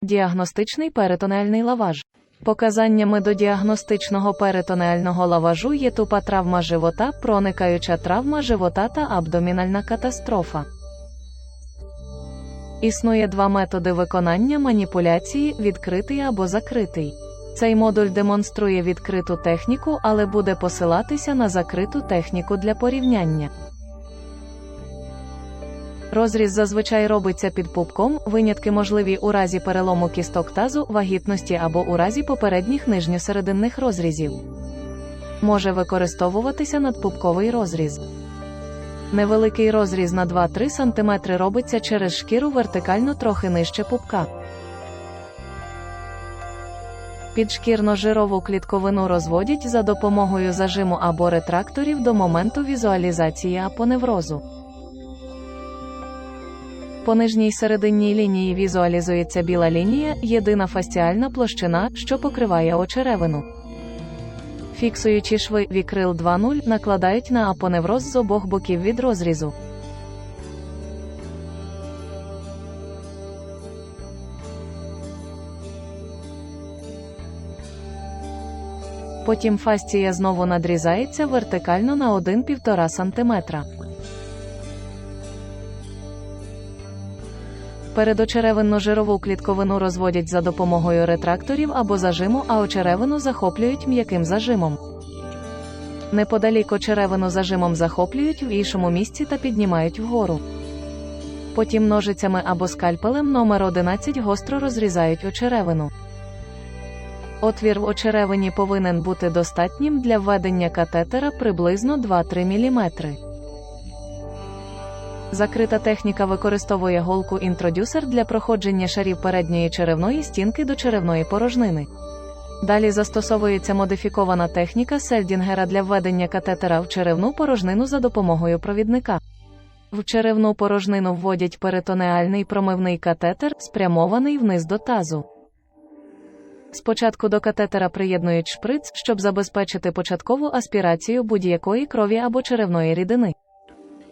Діагностичний перитонеальний лаваж. Показаннями до діагностичного перитонеального лаважу є тупа травма живота, проникаюча травма живота та абдомінальна катастрофа. Існує два методи виконання маніпуляції – відкритий або закритий. Цей модуль демонструє відкриту техніку, але буде посилатися на закриту техніку для порівняння. Розріз зазвичай робиться під пупком, винятки можливі у разі перелому кісток тазу, вагітності або у разі попередніх нижньосерединних розрізів. Може використовуватися надпупковий розріз. Невеликий розріз на 2-3 см робиться через шкіру вертикально трохи нижче пупка. Підшкірно-жирову клітковину розводять за допомогою зажиму або ретракторів до моменту візуалізації апоневрозу. По нижній серединній лінії візуалізується біла лінія, єдина фасціальна площина, що покриває очеревину. Фіксуючі шви Vicryl 2.0 накладають на апоневроз з обох боків від розрізу. Потім фасція знову надрізається вертикально на 1–1,5 см. Передочеревинно-жирову клітковину розводять за допомогою ретракторів або зажиму, а очеревину захоплюють м'яким зажимом. Неподалік очеревину зажимом захоплюють в іншому місці та піднімають вгору. Потім ножицями або скальпелем номер 11 гостро розрізають очеревину. Отвір в очеревині повинен бути достатнім для введення катетера приблизно 2–3 мм. Закрита техніка використовує голку-інтродюсер для проходження шарів передньої черевної стінки до черевної порожнини. Далі застосовується модифікована техніка Сельдінгера для введення катетера в черевну порожнину за допомогою провідника. В черевну порожнину вводять перитонеальний промивний катетер, спрямований вниз до тазу. Спочатку до катетера приєднують шприц, щоб забезпечити початкову аспірацію будь-якої крові або черевної рідини.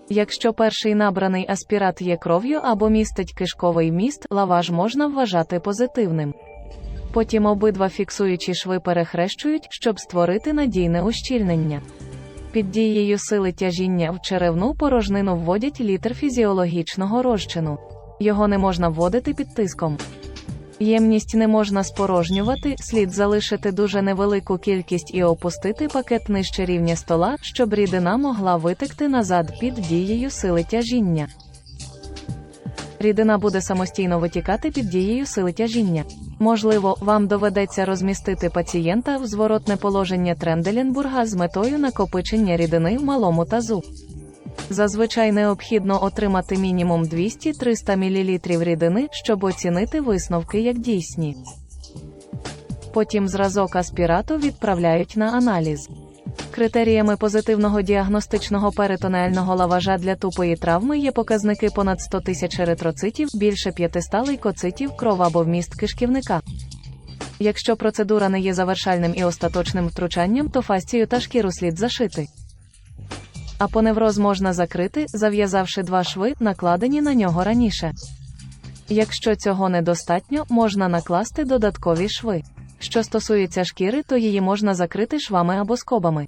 Якщо перший набраний аспірат є кров'ю або містить кишковий міст, лаваж можна вважати позитивним. Потім обидва фіксуючі шви перехрещують, щоб створити надійне ущільнення. Під дією сили тяжіння в черевну порожнину вводять літр фізіологічного розчину. Його не можна вводити під тиском. Ємність не можна спорожнювати, слід залишити дуже невелику кількість і опустити пакет нижче рівня стола, щоб рідина могла витекти назад під дією сили тяжіння. Рідина буде самостійно витікати під дією сили тяжіння. Можливо, вам доведеться розмістити пацієнта в зворотне положення Тренделенбурга з метою накопичення рідини в малому тазу. Зазвичай необхідно отримати мінімум 200–300 мл рідини, щоб оцінити висновки як дійсні. Потім зразок аспірату відправляють на аналіз. Критеріями позитивного діагностичного перитонеального лаважа для тупої травми є показники понад 100 тисяч еритроцитів, більше 500 лейкоцитів, кров або вміст кишківника. Якщо процедура не є завершальним і остаточним втручанням, то фасцію та шкіру слід зашити. Апоневроз можна закрити, зав'язавши 2 шви, накладені на нього раніше. Якщо цього недостатньо, можна накласти додаткові шви. Що стосується шкіри, то її можна закрити швами або скобами.